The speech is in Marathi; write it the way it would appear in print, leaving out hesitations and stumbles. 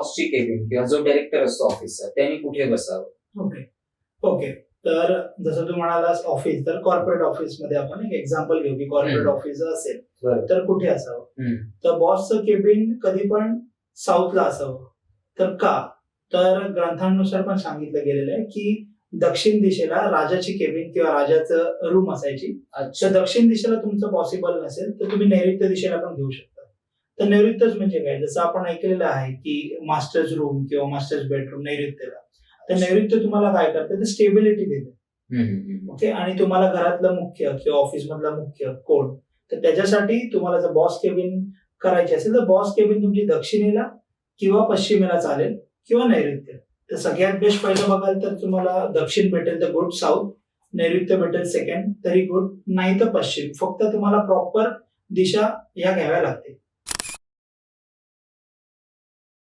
बॉसची केबिन किंवा जो डायरेक्टर असतो ऑफिसचा त्यांनी कुठे बसावं? Okay okay. तर जसं तू म्हणालास ऑफिस, तर कॉर्पोरेट ऑफिस मध्ये आपण एक एक्झाम्पल घेऊ की कॉर्पोरेट ऑफिस असेल बरं. तर कुठे असावं. हम्म. तर बॉसचं केबिन कधी पण साऊथला असावं. तर का? तर ग्रंथांनुसार पण सांगितलं गेलेलं आहे की दक्षिण दिशेला राजाची केबिन किंवा राजाचं रूम असायची. अच्छा. तर दक्षिण दिशेला तुमचं पॉसिबल नसेल तर तुम्ही नैऋत्य दिशेला पण घेऊ शकता. तर नैऋत्यच म्हणजे काय, जसं आपण ऐकलेलं आहे की मास्टर्स रूम किंवा मास्टर्स बेडरूम नैऋत्यला. तर नैऋत्य तुम्हाला काय करते, तर स्टेबिलिटी देते. हम्म. ओके. आणि तुम्हाला घरातलं मुख्य किंवा ऑफिस मधला मुख्य कोण, तर त्याच्यासाठी तुम्हाला जर बॉस केबिन करायची असेल तर बॉस केबिन तुमची दक्षिणेला किंवा पश्चिमेला चालेल किंवा नैऋत्य. तर सगळ्यात बेस्ट पहिलं बघाल तर तुम्हाला दक्षिण भेटेल तर गुड, साऊथ. नैऋत्य भेटेल सेकंड तरी गुड, नाही तर पश्चिम. फक्त तुम्हाला प्रॉपर दिशा या घ्याव्या लागतील.